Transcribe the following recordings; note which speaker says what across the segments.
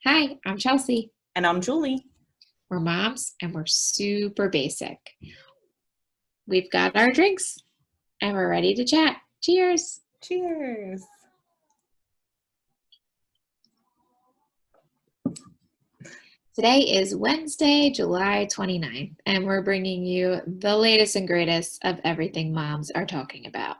Speaker 1: Hi, I'm Chelsea.
Speaker 2: And I'm Julie.
Speaker 1: We're moms and we're super basic. We've got our drinks and we're ready to chat. Cheers.
Speaker 2: Cheers.
Speaker 1: Today is Wednesday, July 29th, and we're bringing you the latest and greatest of everything moms are talking about.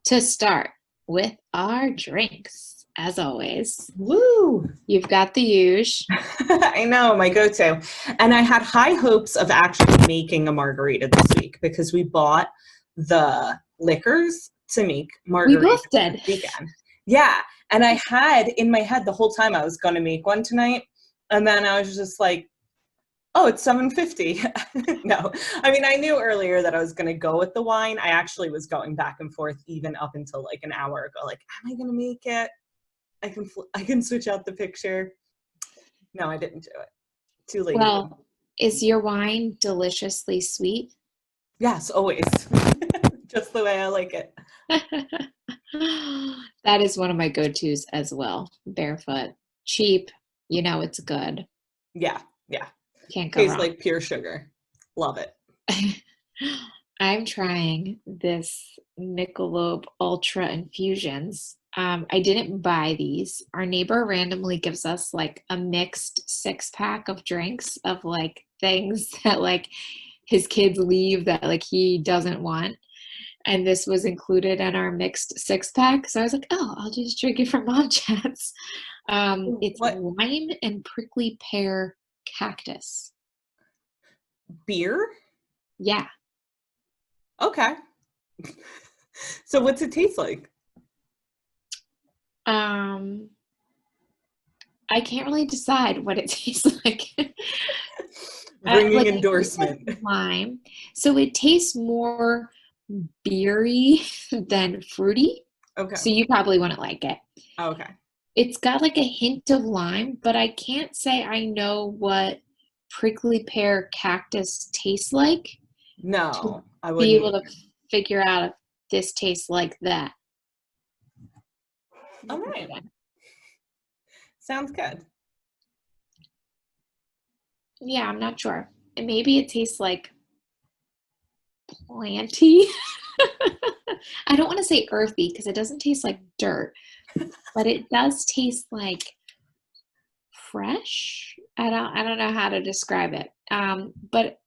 Speaker 1: To start with our drinks, as always.
Speaker 2: Woo!
Speaker 1: You've got the huge.
Speaker 2: I know, my go-to. And I had high hopes of actually making a margarita this week because we bought the liquors to make
Speaker 1: We
Speaker 2: margaritas
Speaker 1: both
Speaker 2: this
Speaker 1: did.
Speaker 2: weekend. Yeah. And I had in my head the whole time I was going to make one tonight. And then I was just like, oh, it's $7.50. No, I mean, I knew earlier that I was going to go with the wine. I actually was going back and forth even up until like an hour ago. Like, am I going to make it? I can switch out the picture. No, I didn't do it. Too lazy.
Speaker 1: Well, is your wine deliciously sweet?
Speaker 2: Yes, always. Just the way I like it.
Speaker 1: That is one of my go-tos as well. Barefoot. Cheap. You know it's good.
Speaker 2: Yeah, yeah.
Speaker 1: Can't go
Speaker 2: Tastes
Speaker 1: wrong.
Speaker 2: like pure sugar. Love it.
Speaker 1: I'm trying this Michelob Ultra infusions. I didn't buy these. Our neighbor randomly gives us like a mixed six pack of drinks of like things that like his kids leave that like he doesn't want. And this was included in our mixed six pack. So I was like, oh, I'll just drink it from Mom Chats. It's
Speaker 2: What?
Speaker 1: lime and prickly pear cactus.
Speaker 2: Beer?
Speaker 1: Yeah.
Speaker 2: Okay. So what's it taste like?
Speaker 1: Um, I can't really decide what it tastes like.
Speaker 2: Ringing
Speaker 1: Like I think
Speaker 2: endorsement.
Speaker 1: it's lime. So it tastes more beery than fruity.
Speaker 2: Okay.
Speaker 1: So you probably wouldn't like it.
Speaker 2: Okay.
Speaker 1: It's got like a hint of lime, but I can't say I know what prickly pear cactus tastes like to
Speaker 2: No, I
Speaker 1: be
Speaker 2: wouldn't
Speaker 1: able to
Speaker 2: either.
Speaker 1: figure out if this tastes like that.
Speaker 2: All right. Sounds good.
Speaker 1: Yeah, I'm not sure. And maybe it tastes like planty. I don't want to say earthy because it doesn't taste like dirt, but it does taste like fresh. I don't know how to describe it. But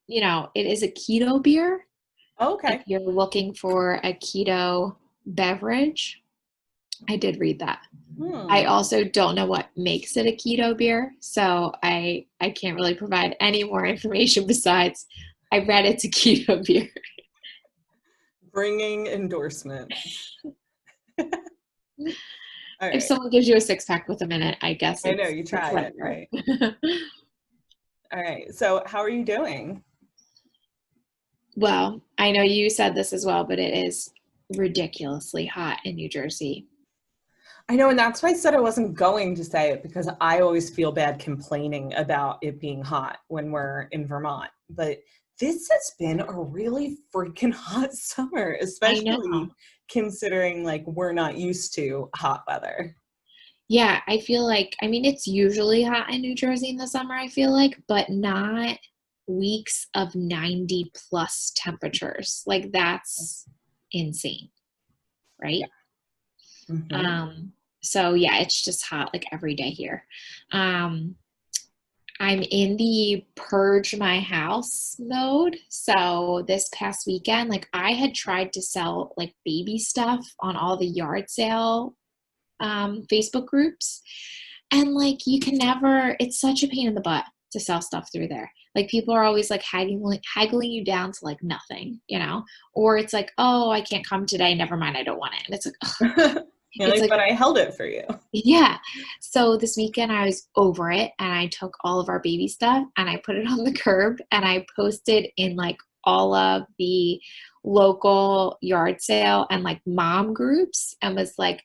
Speaker 1: you know, it is a keto beer. If
Speaker 2: Okay.
Speaker 1: you're looking for a keto beverage, I did read that. I
Speaker 2: Hmm.
Speaker 1: also don't know what makes it a keto beer, so I can't really provide any more information besides I read it's a keto beer.
Speaker 2: Bringing endorsement. All
Speaker 1: If
Speaker 2: right.
Speaker 1: someone gives you a six pack with them in it, I guess
Speaker 2: I know
Speaker 1: it's
Speaker 2: you
Speaker 1: it's
Speaker 2: tried it,
Speaker 1: whatever.
Speaker 2: right? All right. So how are you doing?
Speaker 1: Well, I know you said this as well, but it is ridiculously hot in New Jersey.
Speaker 2: I know, and that's why I said I wasn't going to say it because I always feel bad complaining about it being hot when we're in Vermont. But this has been a really freaking hot summer,
Speaker 1: I know.
Speaker 2: especially considering like we're not used to hot weather.
Speaker 1: Yeah, I feel like, I mean, it's usually hot in New Jersey in the summer, I feel like, but not weeks of 90 plus temperatures. Like, that's insane, right?
Speaker 2: Yeah. Hmm.
Speaker 1: So yeah, it's just hot like every day here. Um, I'm in the purge my house mode. So this past weekend, like I had tried to sell like baby stuff on all the yard sale Facebook groups. And like you can never, it's such a pain in the butt to sell stuff through there. Like people are always like haggling you down to like nothing, you know? Or it's like, oh, I can't come today. Never mind, I don't want it. And it's like, ugh.
Speaker 2: You're
Speaker 1: It's
Speaker 2: like,
Speaker 1: like,
Speaker 2: but I held it for you.
Speaker 1: yeah. So this weekend I was over it and I took all of our baby stuff and I put it on the curb and I posted in like all of the local yard sale and like mom groups and was like,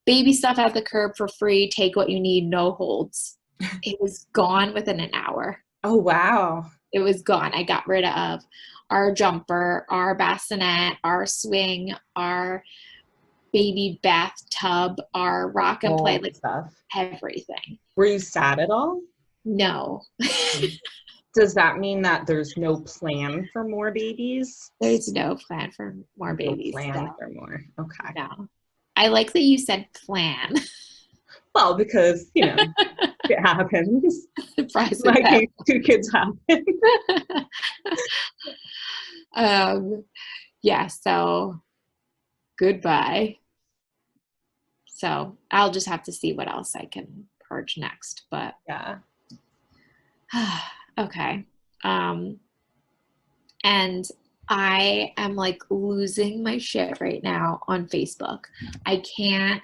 Speaker 1: baby stuff at the curb for free. Take what you need, no holds. It was gone within an hour.
Speaker 2: Oh, wow.
Speaker 1: It was gone. I got rid of our jumper, our bassinet, our swing, our baby bathtub, our rock and play,
Speaker 2: All the
Speaker 1: like
Speaker 2: stuff.
Speaker 1: everything.
Speaker 2: Were you sad at all?
Speaker 1: No.
Speaker 2: Does that mean that there's no plan for more babies?
Speaker 1: There's no plan for more
Speaker 2: No
Speaker 1: babies.
Speaker 2: plan
Speaker 1: So
Speaker 2: for more. Okay.
Speaker 1: no. I like that you said plan.
Speaker 2: Well, because, it happens.
Speaker 1: Surprise with
Speaker 2: My
Speaker 1: that.
Speaker 2: case, 2 kids happen.
Speaker 1: Yeah, so goodbye. So I'll just have to see what else I can purge next. But
Speaker 2: Yeah.
Speaker 1: okay. And I am like losing my shit right now on Facebook. I can't,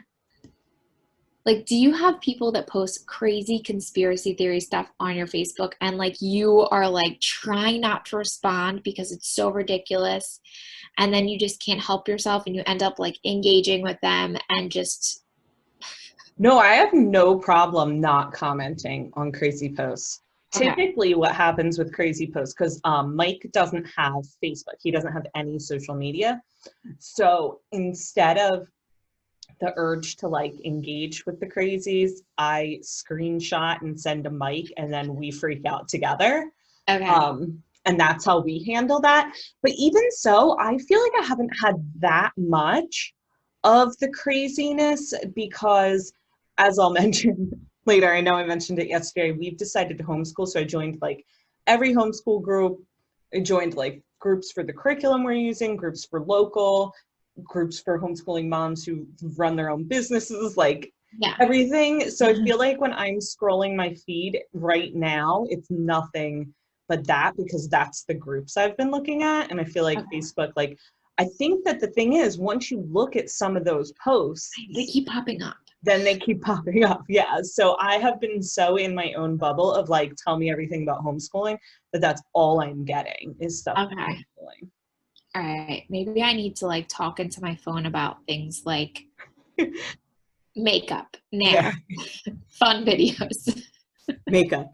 Speaker 1: like, do you have people that post crazy conspiracy theory stuff on your Facebook and like you are like trying not to respond because it's so ridiculous, and then you just can't help yourself and you end up like engaging with them and just
Speaker 2: No, I have no problem not commenting on crazy posts.
Speaker 1: okay.
Speaker 2: Typically, what happens with crazy posts, because Mike doesn't have Facebook, he doesn't have any social media. So instead of the urge to like engage with the crazies, I screenshot and send to Mike, and then we freak out together.
Speaker 1: Okay.
Speaker 2: And that's how we handle that. But even so, I feel like I haven't had that much of the craziness because, as I'll mention later, I know I mentioned it yesterday, we've decided to homeschool. So I joined like every homeschool group. I joined like groups for the curriculum we're using, groups for local, groups for homeschooling moms who run their own businesses, like
Speaker 1: Yeah.
Speaker 2: everything. So I feel like when I'm scrolling my feed right now, it's nothing but that, because that's the groups I've been looking at. And I feel like
Speaker 1: Okay.
Speaker 2: Facebook, like, I think that the thing is, once you look at some of those posts,
Speaker 1: They keep popping up.
Speaker 2: then they keep popping up. Yeah. So I have been so in my own bubble of like, tell me everything about homeschooling, that that's all I'm getting is stuff about
Speaker 1: Okay.
Speaker 2: homeschooling.
Speaker 1: All right. Maybe I need to like talk into my phone about things like makeup,
Speaker 2: Yeah.
Speaker 1: nail, fun videos.
Speaker 2: Makeup.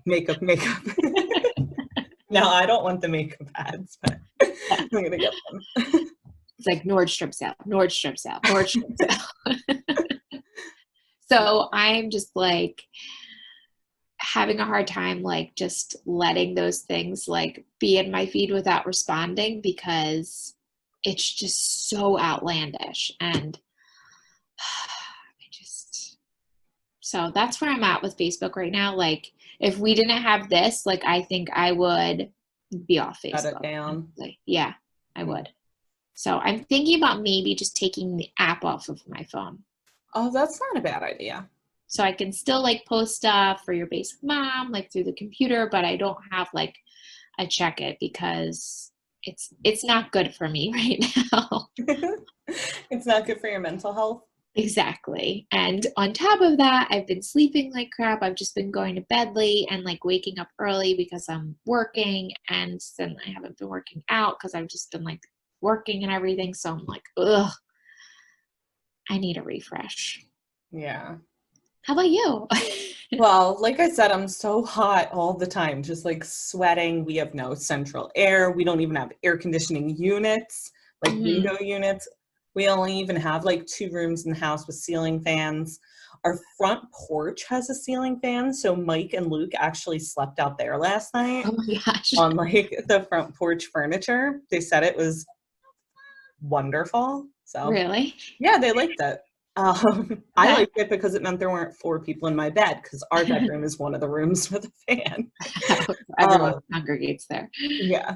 Speaker 2: No, I don't want the makeup ads, but I'm going to get them.
Speaker 1: It's like Nordstrom sale, Nordstrom sale, Nordstrom sale. So I'm just like having a hard time like just letting those things like be in my feed without responding, because it's just so outlandish. And I just, so that's where I'm at with Facebook right now. Like if we didn't have this, like I think I would be off
Speaker 2: Shut it
Speaker 1: Facebook.
Speaker 2: down.
Speaker 1: Like, yeah, I would. So I'm thinking about maybe just taking the app off of my phone.
Speaker 2: Oh, that's not a bad idea.
Speaker 1: So I can still like post stuff for your basic mom, like through the computer, but I don't have like a check it because it's not good for me right now.
Speaker 2: It's not good for your mental health.
Speaker 1: Exactly. And on top of that, I've been sleeping like crap. I've just been going to bed late and like waking up early because I'm working, and then I haven't been working out because I've just been like working and everything. So I'm like, ugh, I need a refresh.
Speaker 2: Yeah.
Speaker 1: How about you?
Speaker 2: Well, like I said, I'm so hot all the time, just like sweating. We have no central air. We don't even have air conditioning units, like window units. We only even have like 2 rooms in the house with ceiling fans. Our front porch has a ceiling fan, so Mike and Luke actually slept out there last night
Speaker 1: Oh my gosh.
Speaker 2: on like the front porch furniture. They said it was wonderful. So
Speaker 1: Really?
Speaker 2: yeah, they liked it. I liked it because it meant there weren't 4 people in my bed, because our bedroom is one of the rooms with a fan.
Speaker 1: Everyone congregates there.
Speaker 2: Yeah.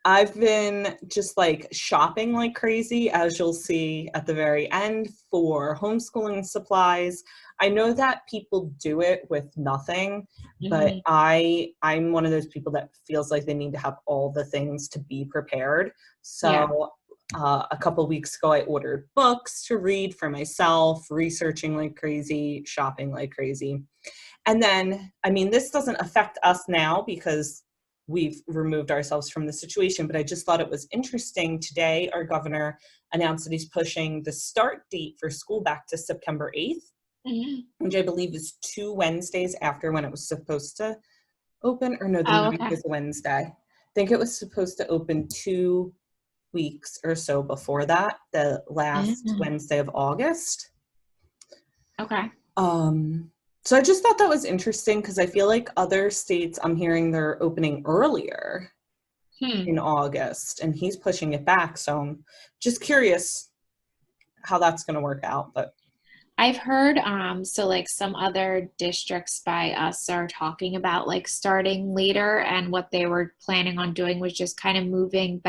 Speaker 2: I've been just like shopping like crazy, as you'll see at the very end, for homeschooling supplies. I know that people do it with nothing, but I'm one of those people that feels like they need to have all the things to be prepared.
Speaker 1: Yeah.
Speaker 2: So a couple weeks ago, I ordered books to read for myself, researching like crazy, shopping like crazy. And then, I mean, this doesn't affect us now because we've removed ourselves from the situation, but I just thought it was interesting. Today, our governor announced that he's pushing the start date for school back to September 8th, which I believe is 2 Wednesdays after when it was supposed to open. Or no, the 9th is Wednesday. I think it was supposed to open 2 weeks or so before that, the last Wednesday of August.
Speaker 1: Okay.
Speaker 2: So I just thought that was interesting because I feel like other states, I'm hearing they're opening earlier in August, and he's pushing it back. So I'm just curious how that's going to work out. But
Speaker 1: I've heard, so like some other districts by us are talking about like starting later, and what they were planning on doing was just kind of moving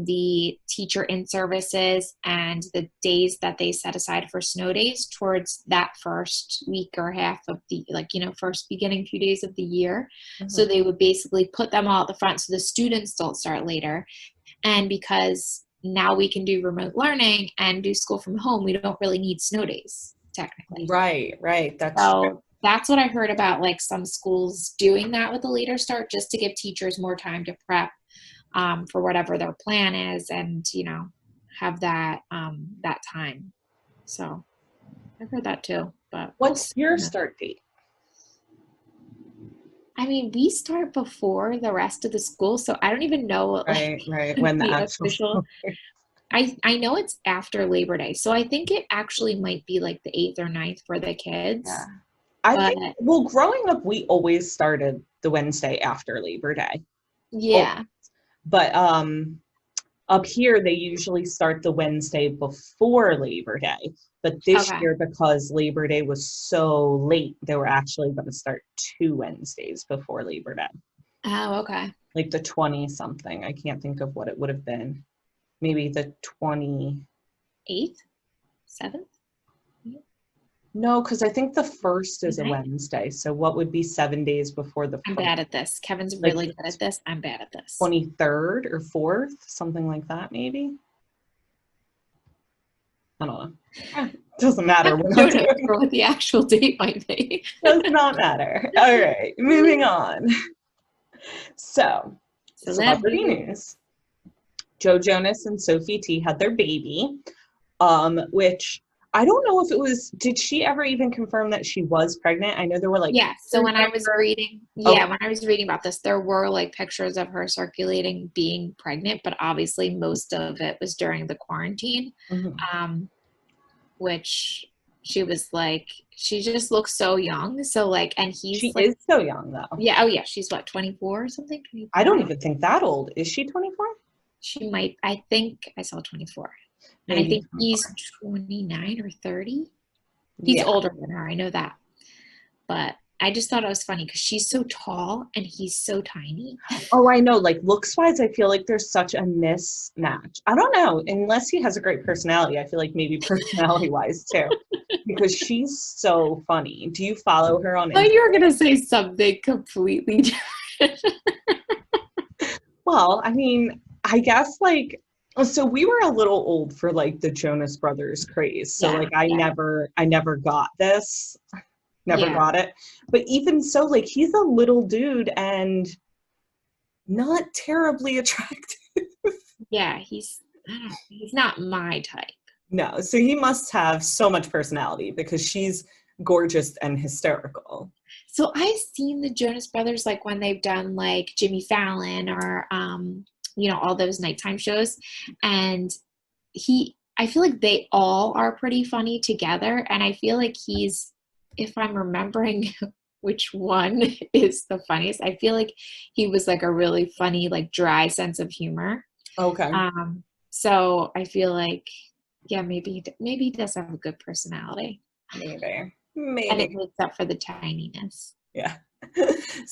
Speaker 1: the teacher in services and the days that they set aside for snow days towards that first week or half of the, like, first beginning few days of the year. So they would basically put them all at the front so the students don't start later. And because now we can do remote learning and do school from home, we don't really need snow days, technically.
Speaker 2: Right. That's
Speaker 1: So
Speaker 2: true.
Speaker 1: that's what I heard about, like some schools doing that with a later start, just to give teachers more time to prep for whatever their plan is, and have that time. So I've heard that too. But
Speaker 2: What's your start date?
Speaker 1: I mean, we start before the rest of the school, so I don't even know what
Speaker 2: Right. When the
Speaker 1: the
Speaker 2: actual
Speaker 1: official. I know it's after Labor Day, so I think it actually might be like the 8th or 9th for the kids.
Speaker 2: I
Speaker 1: But
Speaker 2: think, well, growing up, we always started the Wednesday after Labor Day.
Speaker 1: yeah.
Speaker 2: But up here, they usually start the Wednesday before Labor Day. But this
Speaker 1: Okay.
Speaker 2: year, because Labor Day was so late, they were actually going to start 2 Wednesdays before Labor Day.
Speaker 1: Oh, okay.
Speaker 2: Like the 20-something. I can't think of what it would have been. Maybe the 20.
Speaker 1: 8th? 7th?
Speaker 2: No, because I think the 1st is a
Speaker 1: Okay.
Speaker 2: Wednesday. So what would be 7 days before the
Speaker 1: I'm
Speaker 2: first?
Speaker 1: bad at this. Kevin's
Speaker 2: Like
Speaker 1: really good at this. I'm bad at this.
Speaker 2: 23rd or 4th, something like that, maybe. I don't know. Doesn't matter. We're not
Speaker 1: Show notes
Speaker 2: doing.
Speaker 1: for what the actual date might be.
Speaker 2: Does not matter. All right, moving on. So, celebrity
Speaker 1: Celeb.
Speaker 2: news. Joe Jonas and Sophie T had their baby, which I don't know if it was, did she ever even confirm that she was pregnant? I know there were like
Speaker 1: Yeah. So
Speaker 2: pictures
Speaker 1: when I
Speaker 2: of
Speaker 1: was
Speaker 2: her.
Speaker 1: reading,
Speaker 2: Okay.
Speaker 1: when I was reading about this, there were like pictures of her circulating being pregnant, but obviously most of it was during the quarantine, which she was like, she just looks so young. So like, and
Speaker 2: She
Speaker 1: he's like,
Speaker 2: is so young though.
Speaker 1: yeah, oh yeah, she's what, 24 or something?
Speaker 2: I don't
Speaker 1: 25?
Speaker 2: even think that old. Is she 24?
Speaker 1: She might, I think I saw 24. And I
Speaker 2: Maybe
Speaker 1: think
Speaker 2: 24.
Speaker 1: he's 29 or 30. He's
Speaker 2: Yeah.
Speaker 1: older than her, I know that. But I just thought it was funny because she's so tall and he's so tiny.
Speaker 2: Oh, I know. Like looks wise, I feel like there's such a mismatch. I don't know. Unless he has a great personality, I feel like maybe personality wise too, because she's so funny. Do you follow her on
Speaker 1: I thought
Speaker 2: Instagram?
Speaker 1: you were gonna say something completely different.
Speaker 2: Well, I mean, I guess like, so we were a little old for like the Jonas Brothers craze. So
Speaker 1: Yeah,
Speaker 2: like I
Speaker 1: yeah,
Speaker 2: never got this, never
Speaker 1: yeah,
Speaker 2: got it. But even so, like he's a little dude and not terribly attractive.
Speaker 1: yeah. I don't know, he's not my type.
Speaker 2: No, so he must have so much personality because she's gorgeous and hysterical.
Speaker 1: So I've seen the Jonas Brothers like when they've done like Jimmy Fallon or all those nighttime shows, and I feel like they all are pretty funny together, and I feel like he's, if I'm remembering which one is the funniest, I feel like he was like a really funny, like dry sense of humor.
Speaker 2: Okay.
Speaker 1: So I feel like, yeah, maybe he does have a good personality,
Speaker 2: Maybe.
Speaker 1: and it
Speaker 2: Maybe.
Speaker 1: makes up for the tininess.
Speaker 2: Yeah. So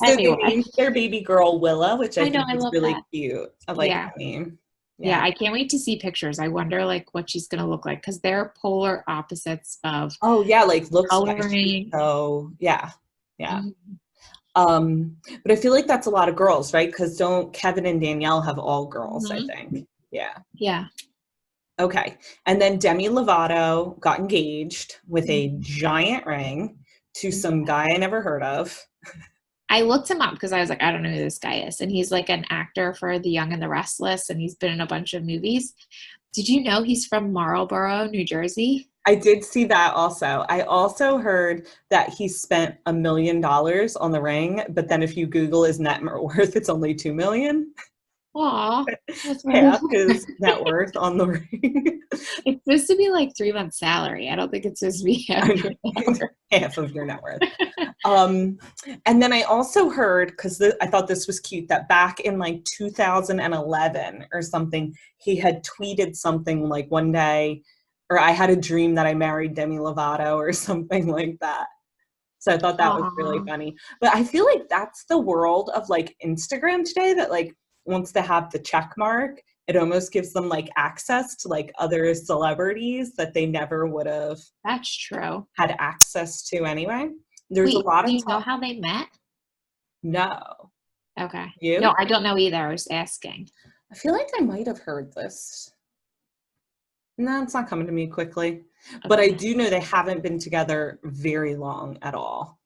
Speaker 2: they
Speaker 1: Anyway,
Speaker 2: named their baby girl Willa, which I
Speaker 1: I know,
Speaker 2: think
Speaker 1: I
Speaker 2: is
Speaker 1: love
Speaker 2: really
Speaker 1: that.
Speaker 2: cute. I like
Speaker 1: Yeah.
Speaker 2: that name.
Speaker 1: Yeah,
Speaker 2: Yeah.
Speaker 1: I can't wait to see pictures. I wonder like what she's gonna look like, because they're polar opposites of
Speaker 2: Oh yeah, like looks wise.
Speaker 1: coloring.
Speaker 2: So yeah. Yeah.
Speaker 1: Mhm.
Speaker 2: But I feel like that's a lot of girls, right? Because don't Kevin and Danielle have all girls, I
Speaker 1: Mhm.
Speaker 2: think. Yeah.
Speaker 1: Yeah.
Speaker 2: Okay. And then Demi Lovato got engaged with a
Speaker 1: Mhm.
Speaker 2: giant ring to some guy I never heard of.
Speaker 1: I looked him up because I was like, I don't know who this guy is. And he's like an actor for The Young and the Restless, and he's been in a bunch of movies. Did you know he's from Marlboro, New Jersey?
Speaker 2: I did see that also. I also heard that he spent $1 million on the ring, but then if you Google his net worth, it's only $2 million.
Speaker 1: Aw, that's really
Speaker 2: half his net worth on the ring.
Speaker 1: it's supposed to be like 3 months salary. I don't think it's supposed to be half your salary.
Speaker 2: Half of your net worth. And then I also heard, because I thought this was cute, that back in like 2011 or something, he had tweeted something like one day, or I had a dream that I married Demi Lovato or something like that. So I thought that was really
Speaker 1: Aw.
Speaker 2: funny. But I feel like that's the world of like Instagram today, that like wants to have the check mark. It almost gives them like access to like other celebrities that they never would have
Speaker 1: That's true.
Speaker 2: had access to anyway. There's a
Speaker 1: Wait,
Speaker 2: lot
Speaker 1: do
Speaker 2: of
Speaker 1: you know
Speaker 2: talk.
Speaker 1: how they met?
Speaker 2: No.
Speaker 1: Okay. No,
Speaker 2: You?
Speaker 1: I don't know either. I was asking.
Speaker 2: I feel like I might have heard this. No, it's not coming to me quickly. But I
Speaker 1: Okay.
Speaker 2: do know they haven't been together very long at all.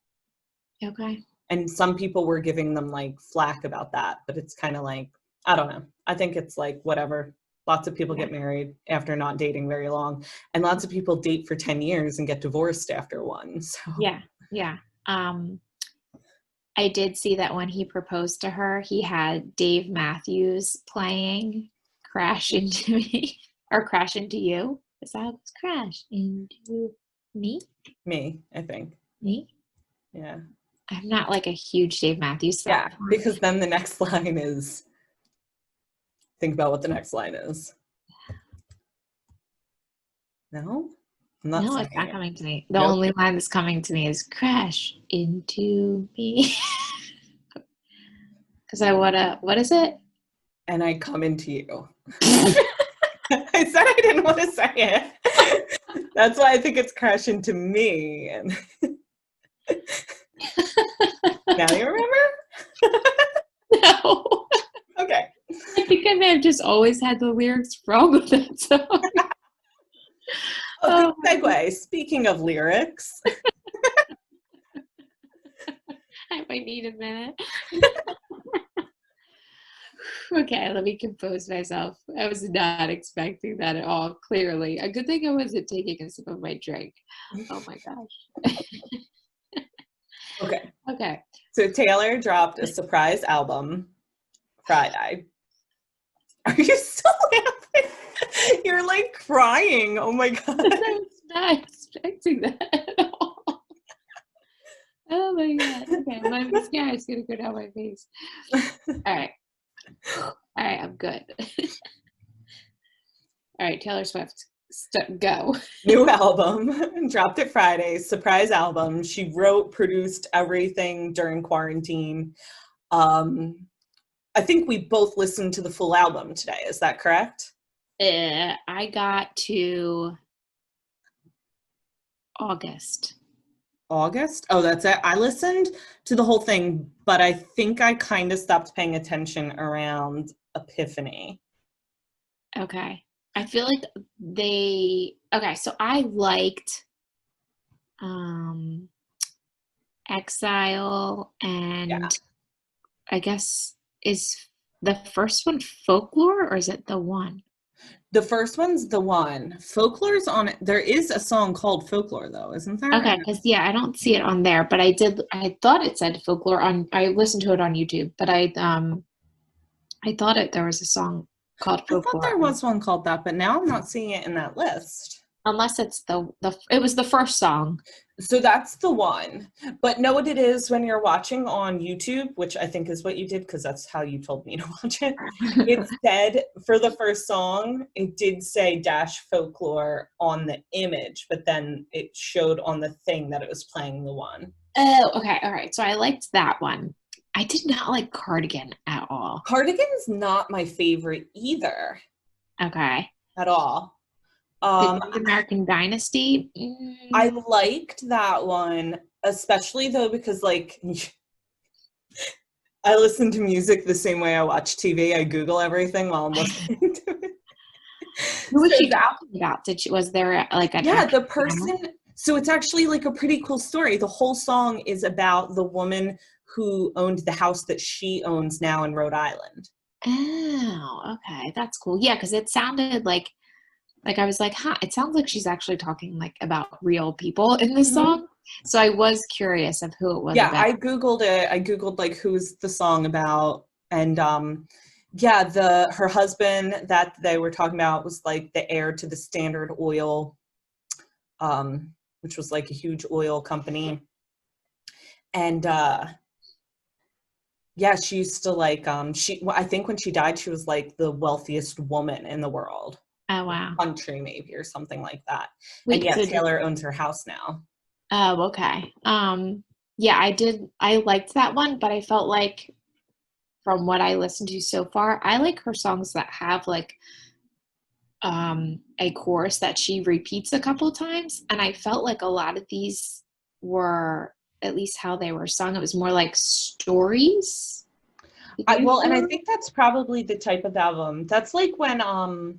Speaker 1: Okay.
Speaker 2: And some people were giving them like flack about that, but it's kind of like, I don't know. I think it's like whatever. Lots of people
Speaker 1: Yeah.
Speaker 2: get married after not dating very long, and lots of people date for 10 years and get divorced after one. So
Speaker 1: Yeah. Yeah. I did see that when he proposed to her, he had Dave Matthews playing Crash Into Me or Crash Into You. Is that how it's Crash Into Me?
Speaker 2: me, I think.
Speaker 1: Me?
Speaker 2: Yeah.
Speaker 1: I'm not like a huge Dave Matthews
Speaker 2: Yeah.
Speaker 1: fan.
Speaker 2: Because then the next line is, think about what the next line is. No? I'm not
Speaker 1: No, it's
Speaker 2: singing
Speaker 1: not
Speaker 2: it.
Speaker 1: coming to me. The
Speaker 2: Nope.
Speaker 1: only line that's coming to me is Crash Into Me. Because I wanna, what is it?
Speaker 2: And I come into you. I said I didn't want to say it. That's why I think it's crash into me. And now you remember?
Speaker 1: No.
Speaker 2: Okay.
Speaker 1: I think I may have just always had the lyrics wrong with that song.
Speaker 2: Oh, good
Speaker 1: Oh,
Speaker 2: segue. Speaking of lyrics,
Speaker 1: I might need a minute. Okay, let me compose myself. I was not expecting that at all, clearly. A good thing I wasn't taking a sip of my drink. Oh my gosh.
Speaker 2: okay.
Speaker 1: Okay.
Speaker 2: So Taylor dropped a surprise album Friday. Are you still laughing? You're like crying. Oh my God.
Speaker 1: I was not expecting that at all. Oh my god. Okay, my mascara is gonna go down my face. All right. All right, I'm good. All right, Taylor Swift, go.
Speaker 2: New album, dropped it Friday, surprise album. She wrote, produced everything during quarantine. I think we both listened to the full album today. Is that correct?
Speaker 1: I got to August.
Speaker 2: August? Oh, that's it. I listened to the whole thing, but I think I kind of stopped paying attention around Epiphany.
Speaker 1: Okay. I feel like okay, so I liked um Exile
Speaker 2: Yeah.
Speaker 1: and I guess is the first one Folklore or is it the one?
Speaker 2: The first one's the one. Folklore's on it. There is a song called Folklore, though, isn't there?
Speaker 1: Okay, because yeah, I don't see it on there, but I thought it said Folklore on I listened to it on YouTube, but I thought there was a song called
Speaker 2: I thought
Speaker 1: Folklore.
Speaker 2: there was one called that, but now I'm not seeing it in that list.
Speaker 1: Unless it's it was the first song.
Speaker 2: So that's the one. But know what it is when you're watching on YouTube, which I think is what you did because that's how you told me to watch it. It said for the first song, it did say dash folklore on the image, but then it showed on the thing that it was playing the one.
Speaker 1: Oh, okay. All right. So I liked that one. I did not like Cardigan at all.
Speaker 2: Cardigan's not my favorite either.
Speaker 1: Okay.
Speaker 2: At all.
Speaker 1: The Great American Dynasty.
Speaker 2: I liked that one, especially though because like I listen to music the same way I watch TV. I Google everything while I'm listening to it.
Speaker 1: Who was
Speaker 2: So
Speaker 1: she talking about? Was there like an
Speaker 2: yeah,
Speaker 1: actual
Speaker 2: the person.
Speaker 1: family?
Speaker 2: So it's actually like a pretty cool story. The whole song is about the woman who owned the house that she owns now in Rhode Island.
Speaker 1: Oh, okay. That's cool. Yeah, because it sounded like I was like, huh, it sounds like she's actually talking like about real people in this
Speaker 2: Mhm.
Speaker 1: song. So I was curious of who it was
Speaker 2: Yeah,
Speaker 1: about.
Speaker 2: I Googled it. I Googled like who's the song about, and Yeah, her husband that they were talking about was like the heir to the Standard Oil, which was like a huge oil company. And yeah, she used to like I think when she died, she was like the wealthiest woman in the world.
Speaker 1: Oh, wow.
Speaker 2: Country maybe or something like that. And
Speaker 1: Wait,
Speaker 2: yeah,
Speaker 1: so
Speaker 2: Taylor owns her house now.
Speaker 1: oh, okay. Yeah, I liked that one, but I felt like from what I listened to so far, I like her songs that have like a chorus that she repeats a couple times, and I felt like a lot of these were, at least how they were sung, it was more like stories. Did you
Speaker 2: Well, and I
Speaker 1: feel?
Speaker 2: think that's probably the type of album. That's like when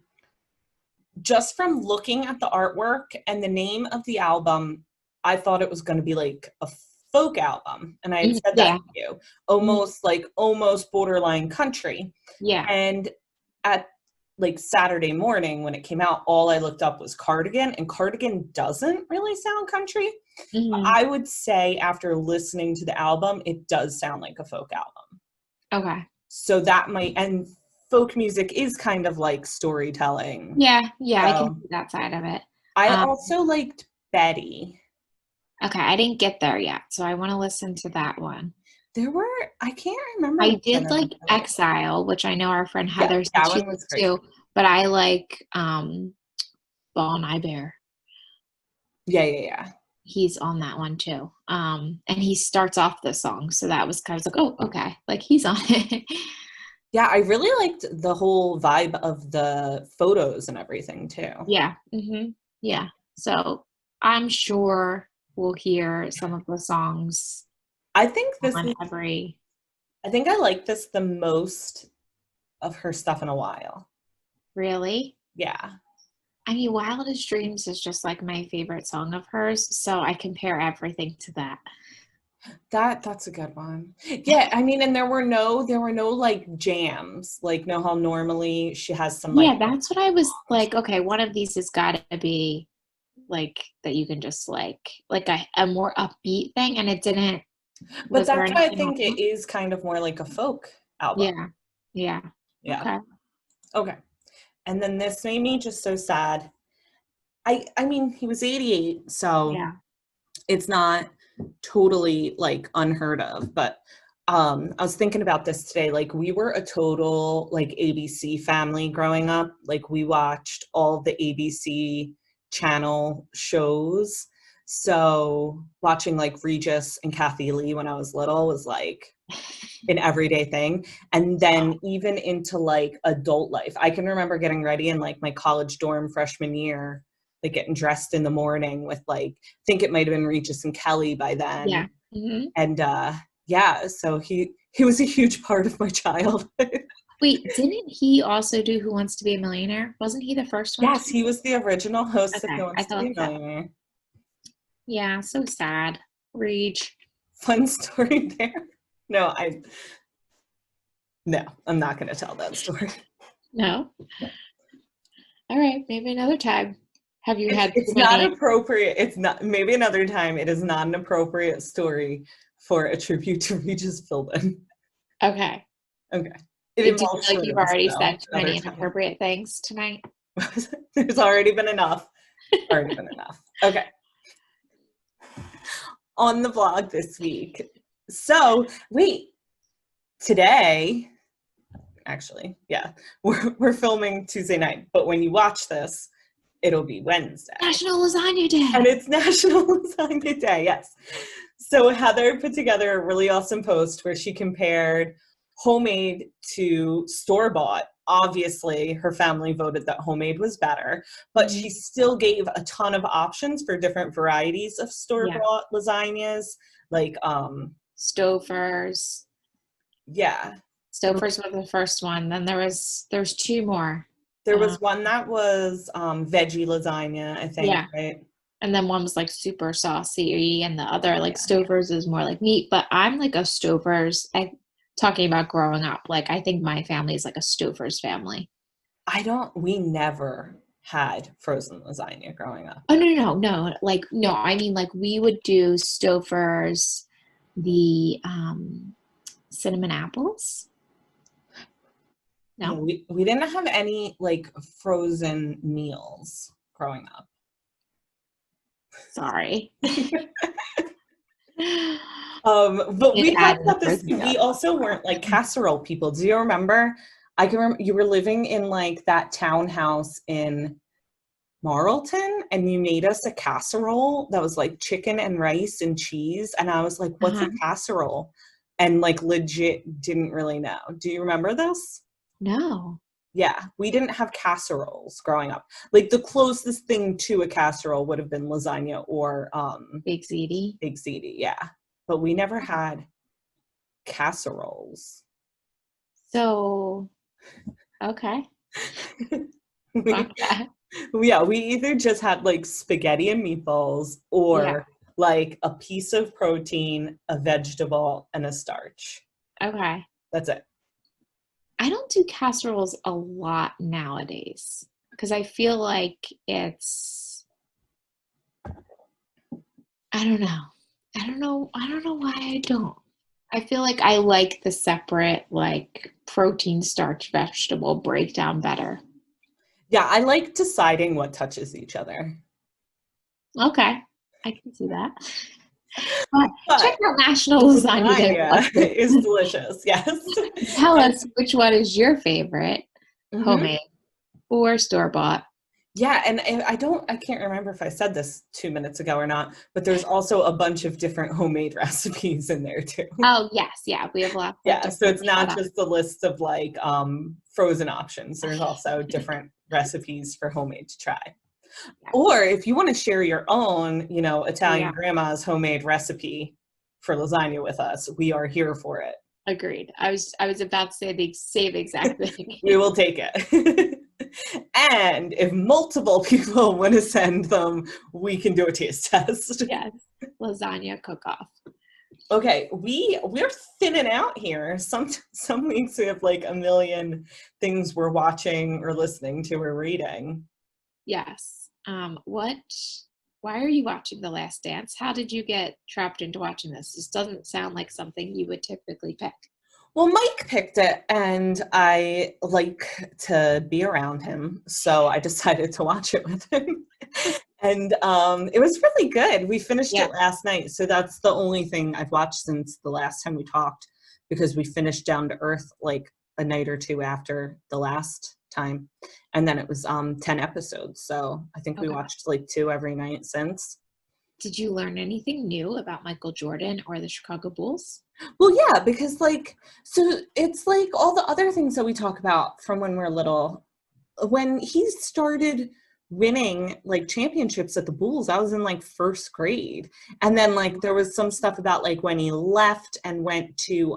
Speaker 2: just from looking at the artwork and the name of the album, I thought it was going to be like a folk album. And I had
Speaker 1: Mhm,
Speaker 2: said that
Speaker 1: yeah.
Speaker 2: to you,
Speaker 1: Mhm,
Speaker 2: almost borderline country.
Speaker 1: yeah.
Speaker 2: And at like Saturday morning when it came out, all I looked up was Cardigan, and Cardigan doesn't really sound country.
Speaker 1: Hmm.
Speaker 2: I would say after listening to the album, it does sound like a folk album.
Speaker 1: Okay.
Speaker 2: So that might, and folk music is kind of like storytelling.
Speaker 1: Yeah, yeah, I can
Speaker 2: So
Speaker 1: see that side of it.
Speaker 2: I
Speaker 1: Um,
Speaker 2: also liked Betty.
Speaker 1: okay, I didn't get there yet, so I want to listen to that one.
Speaker 2: There were, I can't remember
Speaker 1: I
Speaker 2: which one
Speaker 1: did
Speaker 2: I
Speaker 1: like
Speaker 2: really liked.
Speaker 1: Exile, which I know our friend
Speaker 2: Yeah,
Speaker 1: Heather said
Speaker 2: that
Speaker 1: she
Speaker 2: one was
Speaker 1: liked
Speaker 2: great.
Speaker 1: too, but I like Bon Iver.
Speaker 2: Yeah, yeah, yeah.
Speaker 1: He's on that one too. And he starts off the song, so that was kind of like, oh, okay, like he's on it.
Speaker 2: Yeah, I really liked the whole vibe of the photos and everything too.
Speaker 1: Yeah. Yeah. So I'm sure we'll hear some of the songs
Speaker 2: I think this
Speaker 1: on
Speaker 2: is,
Speaker 1: every.
Speaker 2: I think I like this the most of her stuff in a while.
Speaker 1: Really?
Speaker 2: Yeah.
Speaker 1: I mean, Wildest Dreams is just like my favorite song of hers, so I compare everything to that.
Speaker 2: That's a good one. Yeah, I mean, and there were no like jams. Like know how normally she has some like
Speaker 1: Yeah, that's what I was like. Okay, one of these has got to be like that you can just like a more upbeat thing, and it didn't.
Speaker 2: but
Speaker 1: Was there
Speaker 2: that's why I
Speaker 1: anything
Speaker 2: think it
Speaker 1: else?
Speaker 2: is kind of more like a folk album.
Speaker 1: Yeah, yeah.
Speaker 2: Yeah.
Speaker 1: Okay.
Speaker 2: Okay. And then this made me just so sad. I mean, he was 88, so
Speaker 1: Yeah.
Speaker 2: it's not totally like unheard of, but I was thinking about this today. Like we were a total like ABC family growing up. Like we watched all the ABC channel shows. So watching like Regis and Kathy Lee when I was little was like an everyday thing. And then even into like adult life, I can remember getting ready in like my college dorm freshman year, like getting dressed in the morning with like, I think it might have been Regis and Kelly by
Speaker 1: Yeah.
Speaker 2: then.
Speaker 1: Hmm.
Speaker 2: And yeah, so he was a huge part of my childhood.
Speaker 1: Wait, didn't he also do Who Wants to Be a Millionaire? Wasn't he the first one to
Speaker 2: Yes,
Speaker 1: do
Speaker 2: he
Speaker 1: it?
Speaker 2: was the original host of
Speaker 1: Okay,
Speaker 2: Who
Speaker 1: I
Speaker 2: Wants to Be a
Speaker 1: thought so.
Speaker 2: Millionaire.
Speaker 1: Yeah, so sad. Rage.
Speaker 2: Fun story there. No, no, I'm not going to tell that story.
Speaker 1: No? All right, maybe another time. Have you
Speaker 2: It's
Speaker 1: had too
Speaker 2: it's not
Speaker 1: many?
Speaker 2: appropriate. It's not, maybe another time. It is not an appropriate story for a tribute to Regis Philbin.
Speaker 1: Okay.
Speaker 2: Okay. It
Speaker 1: Do you feel
Speaker 2: involves
Speaker 1: like you've
Speaker 2: shrooms,
Speaker 1: already
Speaker 2: though.
Speaker 1: said too
Speaker 2: Another
Speaker 1: many
Speaker 2: time.
Speaker 1: inappropriate things tonight?
Speaker 2: There's already been enough. Already been enough. Okay. On the blog this week. So wait, today, actually, yeah, we're filming Tuesday night, but when you watch this, it'll be Wednesday.
Speaker 1: National Lasagna
Speaker 2: And
Speaker 1: Day.
Speaker 2: it's National Lasagna Day, yes. So Heather put together a really awesome post where she compared homemade to store-bought. Obviously, her family voted that homemade was better, but
Speaker 1: Mhm.
Speaker 2: she still gave a ton of options for different varieties of
Speaker 1: Yeah.
Speaker 2: store-bought lasagnas. Like,
Speaker 1: Stouffer's.
Speaker 2: yeah.
Speaker 1: Stouffer's was the first one. Then there's two more.
Speaker 2: There
Speaker 1: Uh,
Speaker 2: was one that was veggie lasagna, I think,
Speaker 1: yeah.
Speaker 2: right?
Speaker 1: And then one was like super saucy, and the other like
Speaker 2: Yeah.
Speaker 1: Stouffer's is more like meat. But I'm like a Stouffer's. Talking about growing up, like I think my family is like a Stouffer's family.
Speaker 2: We never had frozen lasagna growing up.
Speaker 1: Oh, no. Like no, I mean like we would do Stouffer's, the cinnamon apples.
Speaker 2: Yeah,
Speaker 1: No?
Speaker 2: we didn't have any like frozen meals growing up.
Speaker 1: Sorry.
Speaker 2: But
Speaker 1: It
Speaker 2: we talked
Speaker 1: added the
Speaker 2: about this.
Speaker 1: frozen
Speaker 2: We
Speaker 1: meal.
Speaker 2: also weren't like casserole people. Do you remember? I can remember you were living in like that townhouse in Marlton and you made us a casserole that was like chicken and rice and cheese. And I was like, what's a
Speaker 1: Uh-huh.
Speaker 2: casserole? And like legit didn't really know. Do you remember this?
Speaker 1: No.
Speaker 2: Yeah, we didn't have casseroles growing up. Like the closest thing to a casserole would have been lasagna or
Speaker 1: Big ziti.
Speaker 2: big ziti, yeah. But we never had casseroles.
Speaker 1: So, okay.
Speaker 2: we,
Speaker 1: Okay.
Speaker 2: yeah, we either just had like spaghetti and meatballs
Speaker 1: Yeah.
Speaker 2: or like a piece of protein, a vegetable, and a starch.
Speaker 1: Okay.
Speaker 2: That's it.
Speaker 1: I don't do casseroles a lot nowadays because I feel like I don't know. I don't know why I don't. I feel like I like the separate, like protein, starch, vegetable breakdown better.
Speaker 2: Yeah, I like deciding what touches each other.
Speaker 1: Okay. I can see that. But check
Speaker 2: But
Speaker 1: out National Lasagna Day.
Speaker 2: lasagna is delicious, yes.
Speaker 1: Tell us which one is your favorite,
Speaker 2: Mhm.
Speaker 1: homemade or store-bought.
Speaker 2: Yeah, and I can't remember if I said this 2 minutes ago or not, but there's also a bunch of different homemade recipes in there too.
Speaker 1: Oh, yes. Yeah. We have lots of
Speaker 2: Yeah, so
Speaker 1: different
Speaker 2: it's not
Speaker 1: products.
Speaker 2: just a list of like frozen options. There's also different recipes for homemade to try.
Speaker 1: Yeah.
Speaker 2: Or if you want to share your own,
Speaker 1: Oh,
Speaker 2: Italian
Speaker 1: yeah.
Speaker 2: grandma's homemade recipe for lasagna with us, we are here for it.
Speaker 1: Agreed. I was about to say the same exact thing.
Speaker 2: We will take it. And if multiple people want to send them, we can do a taste test.
Speaker 1: Yes. Lasagna cook-off.
Speaker 2: Okay, we're thinning out here. Some weeks we have like a million things we're watching or listening to or reading.
Speaker 1: Yes. Why are you watching The Last Dance? How did you get trapped into watching this? This doesn't sound like something you would typically pick.
Speaker 2: Well, Mike picked it, and I like to be around him, so I decided to watch it with him. And it was really good. We finished
Speaker 1: Yeah.
Speaker 2: it last night, so that's the only thing I've watched since the last time we talked, because we finished Down to Earth like a night or two after the last time, and then it was 10 episodes. So I think we
Speaker 1: Okay.
Speaker 2: watched like two every night since.
Speaker 1: Did you learn anything new about Michael Jordan or the Chicago Bulls?
Speaker 2: Well, yeah, because like, so it's like all the other things that we talk about from when we're little. When he started winning like championships at the Bulls, I was in like first grade. And then like there was some stuff about like when he left and went to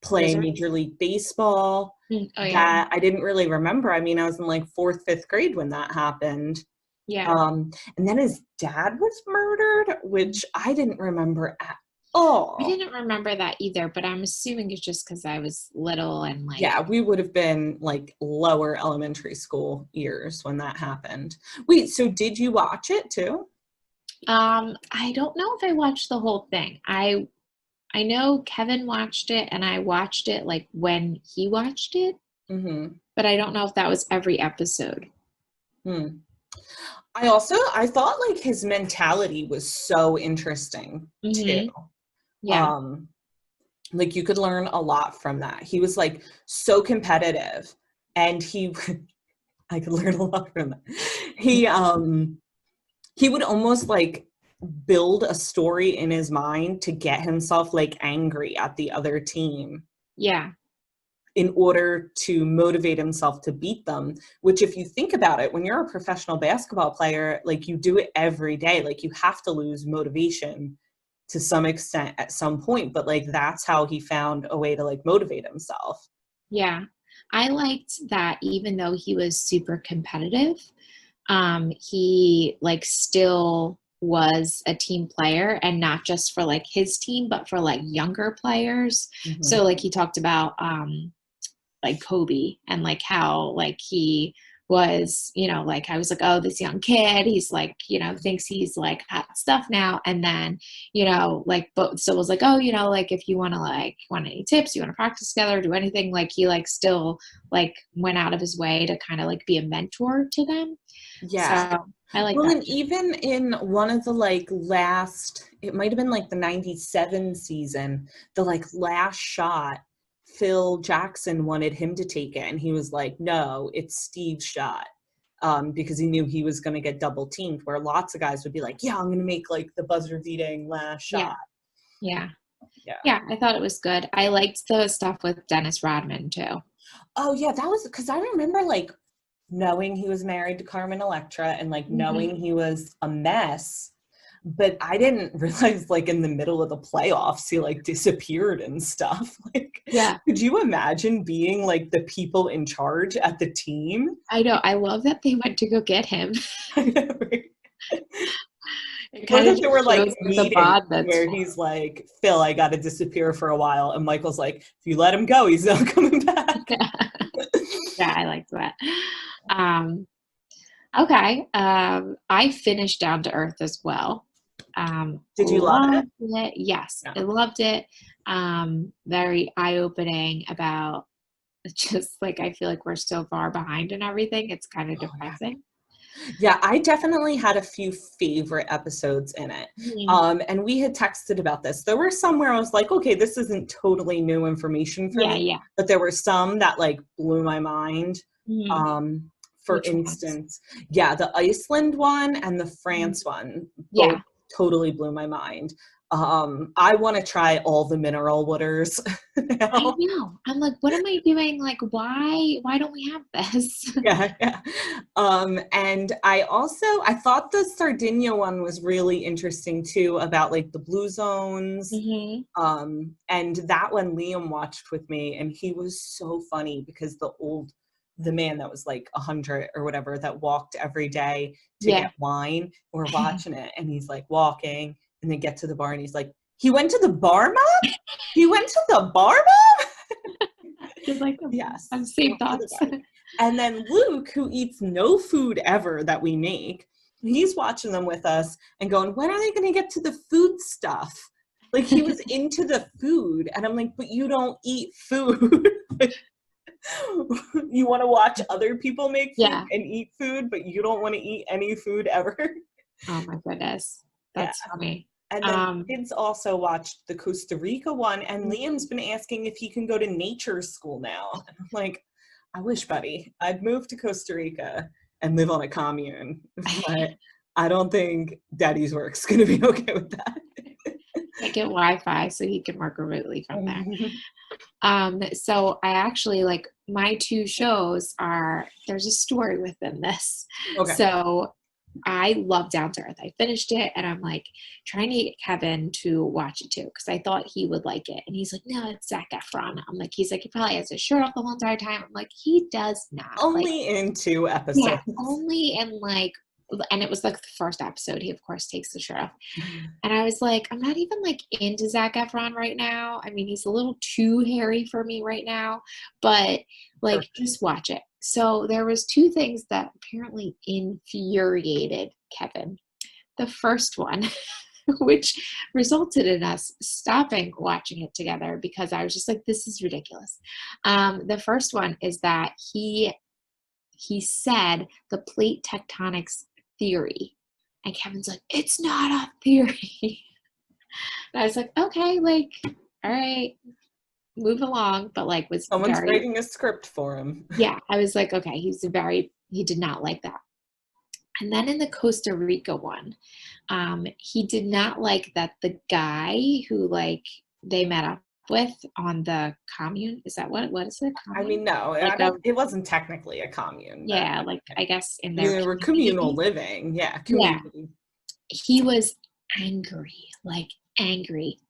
Speaker 2: play
Speaker 1: Wizards?
Speaker 2: Major League Baseball
Speaker 1: Oh, yeah.
Speaker 2: that I didn't really remember. I mean, I was in like fourth, fifth grade when that happened.
Speaker 1: Yeah.
Speaker 2: And then his dad was murdered, which I didn't remember at
Speaker 1: I
Speaker 2: all.
Speaker 1: didn't remember that either, but I'm assuming it's just because I was little and like,
Speaker 2: Yeah, we would have been like lower elementary school years when that happened. Wait, so did you watch it too?
Speaker 1: I don't know if I watched the whole thing. I know Kevin watched it and I watched it like when he watched it,
Speaker 2: Mm-hmm.
Speaker 1: but I don't know if that was every episode.
Speaker 2: Hmm. I thought like his mentality was so interesting too.
Speaker 1: Mm-hmm. Yeah.
Speaker 2: Um, like you could learn a lot from that. He was like so competitive and I could learn a lot from that. He would almost like build a story in his mind to get himself like angry at the other team
Speaker 1: Yeah.
Speaker 2: in order to motivate himself to beat them, which if you think about it, when you're a professional basketball player, like you do it every day, like you have to lose motivation to some extent at some point, but like that's how he found a way to like motivate himself.
Speaker 1: Yeah. I liked that even though he was super competitive, he like still was a team player and not just for like his team, but for like younger players.
Speaker 2: Mm-hmm.
Speaker 1: So like he talked about like Kobe and like how like he was, like, I was like, oh, this young kid, he's like, thinks he's like hot stuff now. And then, like, but so it was like, oh, like, if you want to, like, want any tips, you want to practice together, do anything, like, he like still like went out of his way to kind of like be a mentor to them. So
Speaker 2: Yeah.
Speaker 1: I like
Speaker 2: Well,
Speaker 1: that
Speaker 2: and
Speaker 1: too.
Speaker 2: even in one of the like last, it might have been like the 97 season, the like last shot, Phil Jackson wanted him to take it. And he was like, no, it's Steve's shot. Because he knew he was going to get double teamed, where lots of guys would be like, yeah, I'm going to make like the buzzer beating last
Speaker 1: Yeah.
Speaker 2: shot.
Speaker 1: Yeah.
Speaker 2: Yeah.
Speaker 1: Yeah. I thought it was good. I liked the stuff with Dennis Rodman too.
Speaker 2: Oh, yeah. That was because I remember like knowing he was married to Carmen Electra and like knowing he was a mess. But I didn't realize, like, in the middle of the playoffs, he, like, disappeared and stuff. Like,
Speaker 1: Yeah.
Speaker 2: could you imagine being, like, the people in charge at the team?
Speaker 1: I know. I love that they went to go get him. It
Speaker 2: Or
Speaker 1: kind of
Speaker 2: that there were,
Speaker 1: just
Speaker 2: like,
Speaker 1: shows the
Speaker 2: meetings
Speaker 1: bond that's
Speaker 2: where he's like, Phil, I got to disappear for a while. And Michael's like, if you let him go, he's not coming back.
Speaker 1: yeah, I liked that. Okay. I finished Down to Earth as well.
Speaker 2: Did you love it?
Speaker 1: Loved it. Yes,
Speaker 2: No.
Speaker 1: I loved it. Very eye-opening about just like I feel like we're so far behind in everything. It's kind of depressing.
Speaker 2: Yeah, I definitely had a few favorite episodes in it.
Speaker 1: Mhm.
Speaker 2: And we had texted about this. There were some where I was like, okay, this isn't totally new information for
Speaker 1: Yeah,
Speaker 2: me,
Speaker 1: yeah.
Speaker 2: but there were some that like blew my mind.
Speaker 1: Mhm.
Speaker 2: For
Speaker 1: Which ones?
Speaker 2: instance, yeah, the Iceland one and the
Speaker 1: Mhm.
Speaker 2: France one both
Speaker 1: Yeah.
Speaker 2: totally blew my mind. I want to try all the mineral waters
Speaker 1: I
Speaker 2: now.
Speaker 1: know. I'm like, what am I doing? Like, why don't we have this?
Speaker 2: Yeah, yeah. And I thought the Sardinia one was really interesting too, about like the blue zones.
Speaker 1: hmm
Speaker 2: And that one Liam watched with me, and he was so funny because the man that was like 100 or whatever that walked every day to
Speaker 1: Yeah.
Speaker 2: get wine, we're watching it, and he's like walking, and then get to the bar, and he's like, he went to the bar, Mom? He went to the bar, Mom?
Speaker 1: Just like
Speaker 2: Yes.
Speaker 1: I'm same
Speaker 2: Went to the
Speaker 1: thoughts.
Speaker 2: bar. And then Luke, who eats no food ever that we make, he's watching them with us and going, when are they going to get to the food stuff? Like, he was into the food. And I'm like, but you don't eat food. You want to watch other people make food
Speaker 1: Yeah.
Speaker 2: and eat food, but you don't want to eat any food ever.
Speaker 1: Oh my goodness.
Speaker 2: Yeah.
Speaker 1: That's funny.
Speaker 2: And then kids also watched the Costa Rica one, and Liam's been asking if he can go to nature school now. And I'm like, I wish, buddy, I'd move to Costa Rica and live on a commune, but I don't think Daddy's work's going to be okay with that.
Speaker 1: I get Wi-Fi so he can work remotely from there. So I actually like my two shows there's a story within this.
Speaker 2: Okay.
Speaker 1: So I love Down to Earth. I finished it and I'm like trying to get Kevin to watch it too because I thought he would like it. And he's like, no, it's Zac Efron. I'm like, he's like, he probably has his shirt off the whole entire time. I'm like, he does not. Like,
Speaker 2: Only in 2 episodes.
Speaker 1: yeah, only in like, and it was like the first episode. He of course takes the shirt off. And I was like, I'm not even like into Zac Efron right now. I mean, he's a little too hairy for me right now, but like just watch it. So there was 2 things that apparently infuriated Kevin. The first one, which resulted in us stopping watching it together because I was just like, this is ridiculous. The first one is that he said the plate tectonics theory. And Kevin's like, it's not a theory. And I was like, okay, like, all right, move along. But like was
Speaker 2: Someone's
Speaker 1: very,
Speaker 2: writing a script for him.
Speaker 1: yeah, I was like, okay, he did not like that. And then in the Costa Rica one, he did not like that the guy who like they met up with on the commune, is that what is it?
Speaker 2: I mean,
Speaker 1: Commune?
Speaker 2: no,
Speaker 1: Like
Speaker 2: it wasn't technically a commune.
Speaker 1: yeah, like I guess in
Speaker 2: I mean,
Speaker 1: their
Speaker 2: they were communal
Speaker 1: community.
Speaker 2: living. Yeah,
Speaker 1: Yeah.
Speaker 2: community.
Speaker 1: He was angry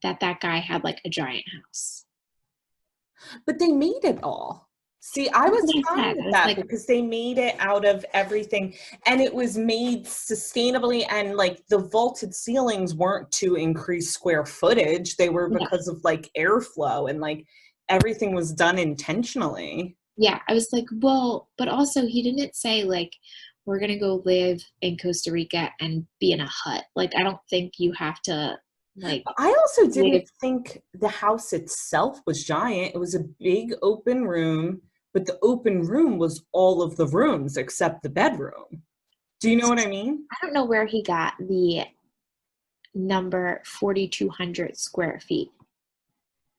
Speaker 1: that guy had like a giant house.
Speaker 2: But they made it all. See, I
Speaker 1: That's
Speaker 2: was
Speaker 1: what I
Speaker 2: fine
Speaker 1: said. I
Speaker 2: with
Speaker 1: was
Speaker 2: that
Speaker 1: like,
Speaker 2: because they made it out of everything, and it was made sustainably, and like the vaulted ceilings weren't to increase square footage. They were
Speaker 1: yeah,
Speaker 2: because of like airflow, and like everything was done intentionally.
Speaker 1: Yeah, I was like, well, but also he didn't say like we're gonna go live in Costa Rica and be in a hut. Like I don't think you have to like
Speaker 2: I also
Speaker 1: live.
Speaker 2: didn't think the house itself was giant. It was a big open room, but the open room was all of the rooms except the bedroom. Do you know what I mean?
Speaker 1: I don't know where he got the number 4,200 square feet.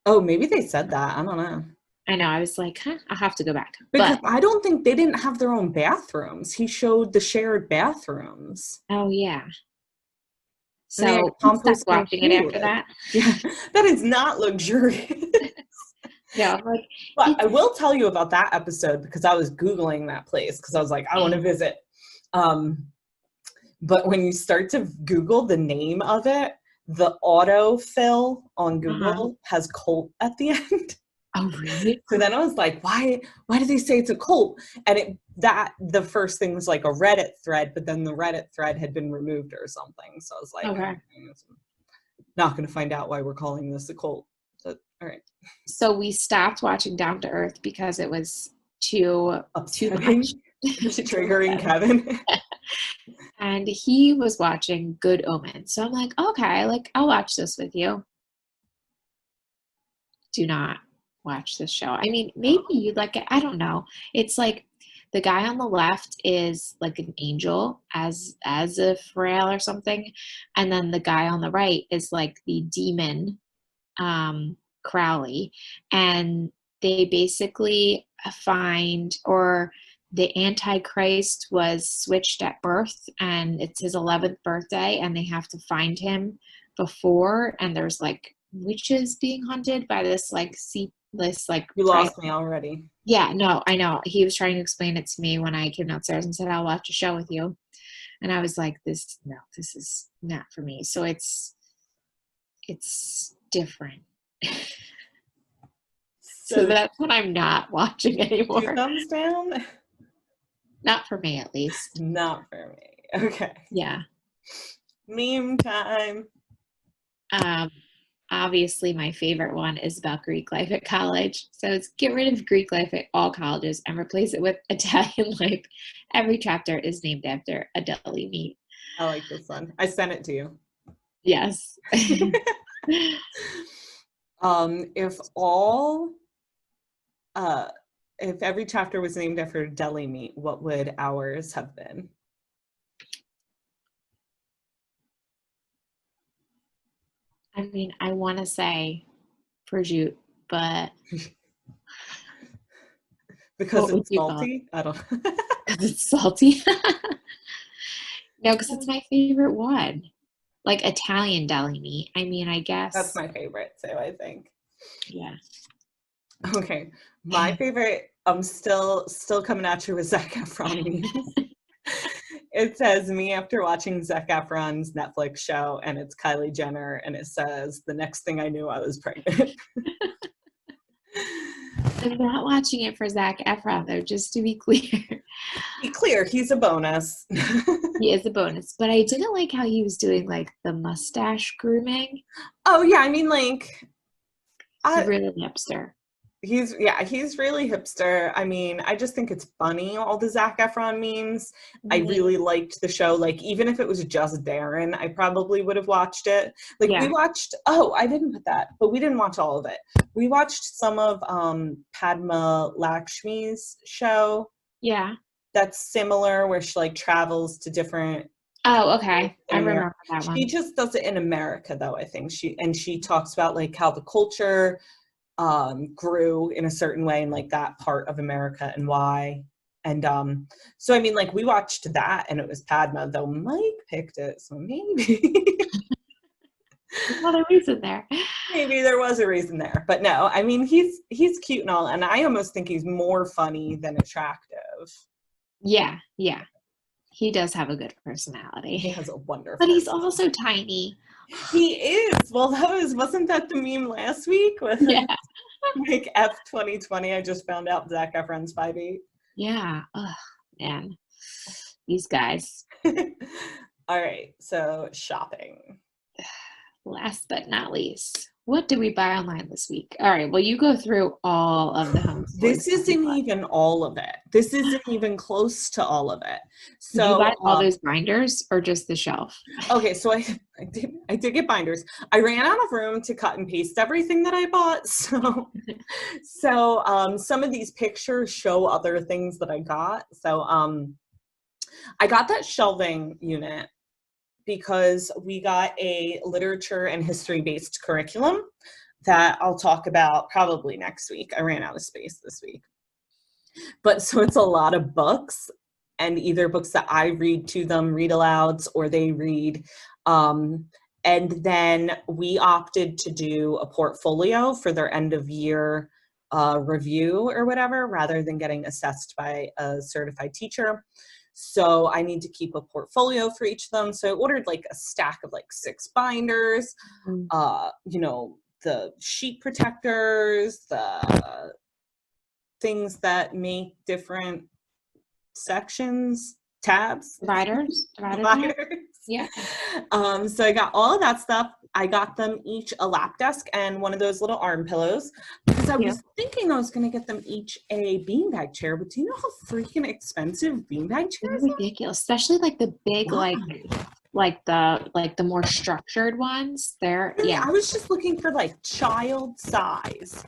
Speaker 2: Oh, maybe they said that. I don't know.
Speaker 1: I know. I was like, huh, I'll have to go back.
Speaker 2: Because
Speaker 1: But
Speaker 2: I don't think they didn't have their own bathrooms. He showed the shared bathrooms.
Speaker 1: oh yeah.
Speaker 2: And they had
Speaker 1: So he stopped
Speaker 2: composting
Speaker 1: watching it
Speaker 2: too.
Speaker 1: after that.
Speaker 2: Yeah, that is not luxurious.
Speaker 1: No, I'm like,
Speaker 2: But
Speaker 1: it's
Speaker 2: I will tell you about that episode because I was Googling that place because I was like, I want to visit. Um, but when you start to Google the name of it, the autofill on
Speaker 1: uh-huh.
Speaker 2: Google has cult at the end.
Speaker 1: Oh really?
Speaker 2: So then I was like, why do they say it's a cult? And the first thing was like a Reddit thread, but then the Reddit thread had been removed or something. So I was like,
Speaker 1: Okay.
Speaker 2: not going to find out why we're calling this a cult. But all right.
Speaker 1: So we stopped watching Down to Earth because it was too much.
Speaker 2: Upsetting, triggering Kevin.
Speaker 1: And he was watching Good Omens. So I'm like, okay, like I'll watch this with you. Do not watch this show. I mean, maybe you'd like it. I don't know. It's like the guy on the left is like an angel as a frail or something, and then the guy on the right is like the demon, Crowley, and they basically find or the Antichrist was switched at birth, and it's his 11th birthday, and they have to find him before, and there's like witches being hunted by this like this like
Speaker 2: You
Speaker 1: private.
Speaker 2: lost me already.
Speaker 1: Yeah, no, I know. He was trying to explain it to me when I came downstairs and said, I'll watch a show with you. And I was like, no, this is not for me. So it's different. So
Speaker 2: So
Speaker 1: that's what I'm not watching
Speaker 2: two
Speaker 1: anymore.
Speaker 2: thumbs down?
Speaker 1: Not for me, at least.
Speaker 2: Not for me. Okay.
Speaker 1: Yeah.
Speaker 2: Meme time.
Speaker 1: Um, Obviously, my favorite one is about Greek life at college. So it's get rid of Greek life at all colleges and replace it with Italian life. Every chapter is named after a deli meat.
Speaker 2: I like this one. I sent it to you.
Speaker 1: Yes.
Speaker 2: If all if every chapter was named after deli meat, what would ours have been?
Speaker 1: I mean, I want to say prosciutto, but
Speaker 2: Because
Speaker 1: what would
Speaker 2: it's
Speaker 1: you call it?
Speaker 2: salty? I don't
Speaker 1: Because it's salty. No, because it's my favorite one. Like Italian deli meat. I mean, I
Speaker 2: That's
Speaker 1: guess.
Speaker 2: my favorite too, I think.
Speaker 1: Yeah.
Speaker 2: Okay. My favorite, I'm still coming at you with Zac Efron memes. It says me after watching Zac Efron's Netflix show, and it's Kylie Jenner, and it says the next thing I knew I was pregnant.
Speaker 1: I'm not watching it for Zac Efron, though, just to be clear.
Speaker 2: Be clear, he's a bonus.
Speaker 1: He is a bonus. But I didn't like how he was doing like the mustache grooming.
Speaker 2: Oh yeah, I mean like
Speaker 1: It's
Speaker 2: I,
Speaker 1: really hipster.
Speaker 2: he's really hipster. I mean, I just think it's funny, all the Zac Efron memes. I
Speaker 1: Mhm.
Speaker 2: really liked the show. Like, even if it was just Darren, I probably would have watched it. Like, we
Speaker 1: Yeah.
Speaker 2: watched, I didn't put that, but we didn't watch all of it. We watched some of Padma Lakshmi's show
Speaker 1: Yeah.
Speaker 2: that's similar, where she like travels to different
Speaker 1: Oh, okay. I
Speaker 2: in America.
Speaker 1: remember that
Speaker 2: She
Speaker 1: one.
Speaker 2: just does it in America, though, I think. She talks about like how the culture grew in a certain way in like that part of America and why. And so I mean, like, we watched that and it was Padma, though Mike picked it, so maybe
Speaker 1: Another reason there.
Speaker 2: maybe there was a reason there. But no, I mean, he's cute and all, and I almost think he's more funny than attractive.
Speaker 1: Yeah. Yeah. He does have a good
Speaker 2: He
Speaker 1: personality.
Speaker 2: has a
Speaker 1: But
Speaker 2: wonderful
Speaker 1: he's also tiny.
Speaker 2: He is. Well, wasn't that the meme last week with
Speaker 1: Yeah.
Speaker 2: like F 2020? I just found out Zac Efron's 5'8".
Speaker 1: Yeah. Oh, man. These guys.
Speaker 2: All right, so shopping.
Speaker 1: Last but not least, What did we buy online this week? All right. Well, you go through all of the homeschooling
Speaker 2: This
Speaker 1: stuff you
Speaker 2: isn't
Speaker 1: bought.
Speaker 2: even all of it. This isn't even close to all of it.
Speaker 1: Did you buy
Speaker 2: So,
Speaker 1: all those binders or just the shelf?
Speaker 2: okay, so I did get binders. I ran out of room to cut and paste everything that I bought. So some of these pictures show other things that I got. So I got that shelving unit because we got a literature and history based curriculum that I'll talk about probably next week. I ran out of space this week. But so it's a lot of books, and either books that I read to them, read alouds, or they read. And then we opted to do a portfolio for their end of year review or whatever, rather than getting assessed by a certified teacher. So I need to keep a portfolio for each of them. So I ordered like a stack of like 6 binders, the sheet protectors, the things that make different sections, tabs,
Speaker 1: Dividers.
Speaker 2: dividers.
Speaker 1: Yeah.
Speaker 2: So I got all of that stuff. I got them each a lap desk and one of those little arm pillows because I was thinking I was going to get them each a beanbag chair. But do you know how freaking expensive beanbag
Speaker 1: They're
Speaker 2: chairs are?
Speaker 1: ridiculous, especially like the big,
Speaker 2: Wow.
Speaker 1: like the more structured ones. They're
Speaker 2: Really, I was just looking for like child size,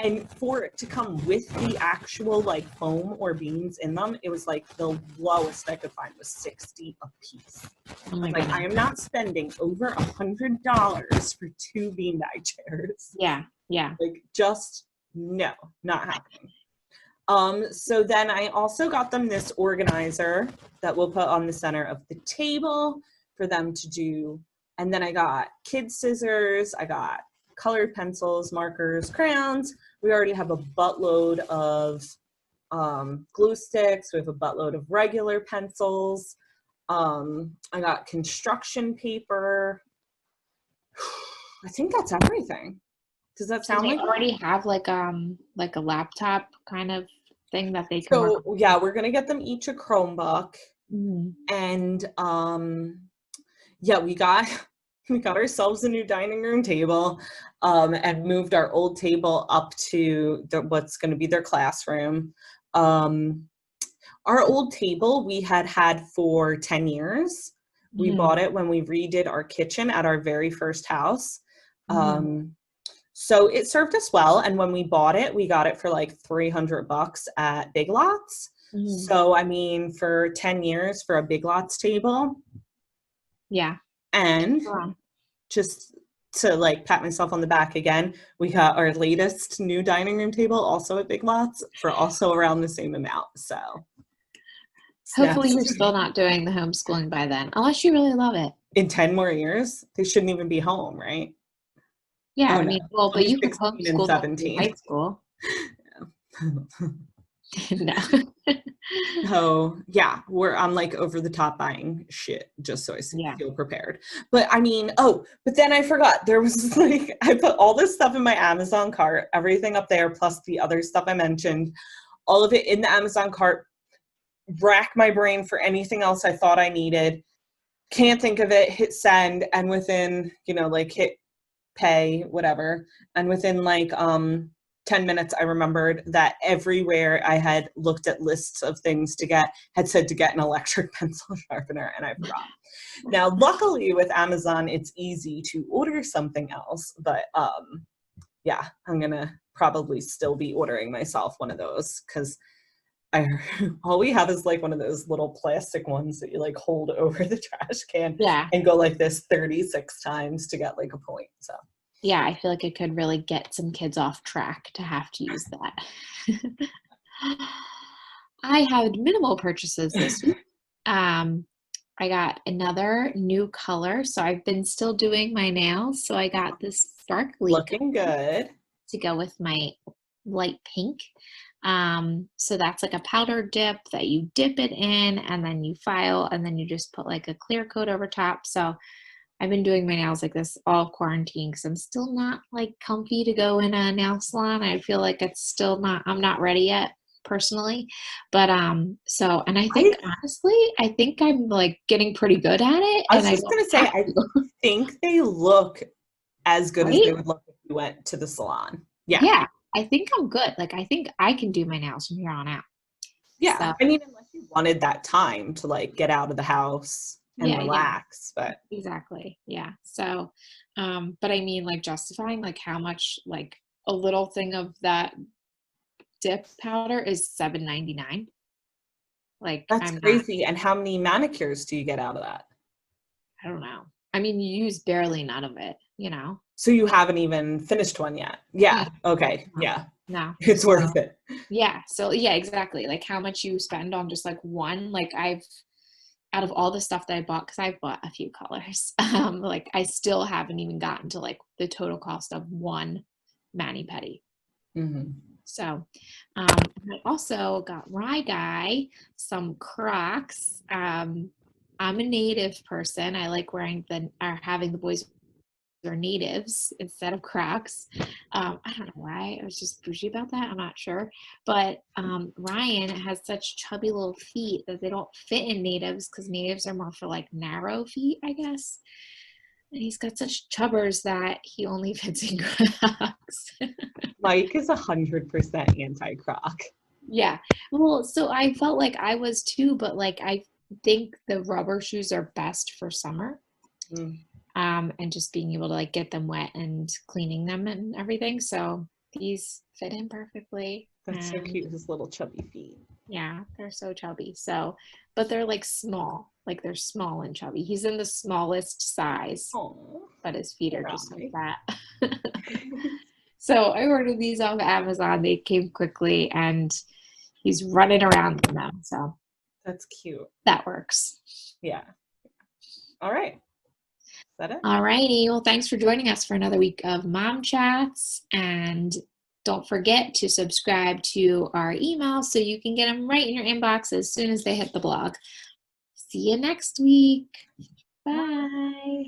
Speaker 2: and for it to come with the actual like foam or beans in them, it was like the lowest I could find was $60 a piece.
Speaker 1: Oh my
Speaker 2: Like,
Speaker 1: goodness.
Speaker 2: I am not spending over $100 for 2 beanbag chairs.
Speaker 1: Yeah.
Speaker 2: Like, just no, not happening. So then I also got them this organizer that we'll put on the center of the table for them to do. And then I got kid scissors, I got colored pencils, markers, crayons. We already have a buttload of glue sticks. We have a buttload of regular pencils. I got construction paper. I think that's everything. Does that
Speaker 1: So
Speaker 2: sound
Speaker 1: they
Speaker 2: like
Speaker 1: already have like a laptop kind of thing that they can work
Speaker 2: So yeah, we're gonna get them each a Chromebook.
Speaker 1: on.
Speaker 2: And yeah, we got ourselves a new dining room table, and moved our old table up to what's going to be their classroom. Our old table we had for 10 years. We bought it when we redid our kitchen at our very first house. So it served us well, and when we bought it, we got it for like $300 at Big Lots. So I mean, for 10 years for a Big Lots table.
Speaker 1: Yeah.
Speaker 2: And just to like pat myself on the back again, we got our latest new dining room table also at Big Lots for also around the same amount. So
Speaker 1: Hopefully you're still not doing the homeschooling by then, unless you really love it.
Speaker 2: In 10 more years, they shouldn't even be home, right?
Speaker 1: Yeah,
Speaker 2: Oh,
Speaker 1: I
Speaker 2: no.
Speaker 1: mean, well, but you could
Speaker 2: 16 and
Speaker 1: homeschool them through
Speaker 2: 17.
Speaker 1: high school. No.
Speaker 2: So yeah, I'm like over the top buying shit just so I
Speaker 1: Yeah.
Speaker 2: feel prepared. But I mean, but then I forgot there was like, I put all this stuff in my Amazon cart, everything up there, plus the other stuff I mentioned, all of it in the Amazon cart, rack my brain for anything else I thought I needed. Can't think of it, hit send, and within, like hit pay, whatever. And within like 10 minutes, I remembered that everywhere I had looked at lists of things to get had said to get an electric pencil sharpener, and I forgot. Now, luckily with Amazon, it's easy to order something else, but yeah, I'm gonna probably still be ordering myself one of those because all we have is like one of those little plastic ones that you like hold over the trash can and go like this 36 times to get like a point. So
Speaker 1: yeah, I feel like it could really get some kids off track to have to use that. I had minimal purchases this week. I got another new color, so I've been still doing my nails. So I got this sparkly
Speaker 2: looking good
Speaker 1: to go with my light pink. So that's like a powder dip that you dip it in and then you file and then you just put like a clear coat over top. So I've been doing my nails like this all quarantine because I'm still not like comfy to go in a nail salon. I feel like I'm not ready yet personally. But so, and I think honestly, I think I'm like getting pretty good at it.
Speaker 2: I was just going to say, I think they look as good as they would look if you went to the salon. Yeah.
Speaker 1: Yeah, I think I'm good. Like, I think I can do my nails from here on out.
Speaker 2: Yeah.
Speaker 1: So,
Speaker 2: I mean, unless you wanted that time to like get out of the house and
Speaker 1: yeah,
Speaker 2: relax, but
Speaker 1: exactly. Yeah. So, but I mean, like, justifying like how much like a little thing of that dip powder is $7.99. Like,
Speaker 2: that's
Speaker 1: I'm not,
Speaker 2: crazy. And how many manicures do you get out of that?
Speaker 1: I don't know. I mean, you use barely none of it, you know?
Speaker 2: So you haven't even finished one yet. Yeah.
Speaker 1: Mm,
Speaker 2: Okay.
Speaker 1: No,
Speaker 2: Yeah.
Speaker 1: no.
Speaker 2: It's
Speaker 1: So,
Speaker 2: worth it.
Speaker 1: yeah. So, yeah, exactly. Like, how much you spend on just like one, like, out of all the stuff that I bought, because I've bought a few colors, like, I still haven't even gotten to like the total cost of one mani pedi.
Speaker 2: Hmm.
Speaker 1: So, I also got Rye Guy some Crocs. I'm a native person. I like wearing or having the boys wear natives instead of Crocs. I don't know why. I was just bougie about that. I'm not sure. But Ryan has such chubby little feet that they don't fit in natives because natives are more for like narrow feet, I guess. And he's got such chubbers that he only fits in Crocs.
Speaker 2: Mike is 100% anti-croc.
Speaker 1: Yeah. Well, so I felt like I was too, but like I think the rubber shoes are best for summer.
Speaker 2: Mm,
Speaker 1: And just being able to like get them wet and cleaning them and everything. So these fit in perfectly.
Speaker 2: that's so
Speaker 1: And
Speaker 2: cute, his little chubby feet.
Speaker 1: yeah, they're so chubby. So, but they're like small, like they're small and chubby. He's in the smallest size,
Speaker 2: Oh,
Speaker 1: but his feet are
Speaker 2: poor
Speaker 1: just so
Speaker 2: eye.
Speaker 1: fat. So I ordered these off Amazon. They came quickly and he's running around in them. So
Speaker 2: That's cute.
Speaker 1: that works.
Speaker 2: Yeah. All right. Is that it?
Speaker 1: All righty. Well, thanks for joining us for another week of Mom Chats. And don't forget to subscribe to our email so you can get them right in your inbox as soon as they hit the blog. See you next week. Bye.
Speaker 2: Bye.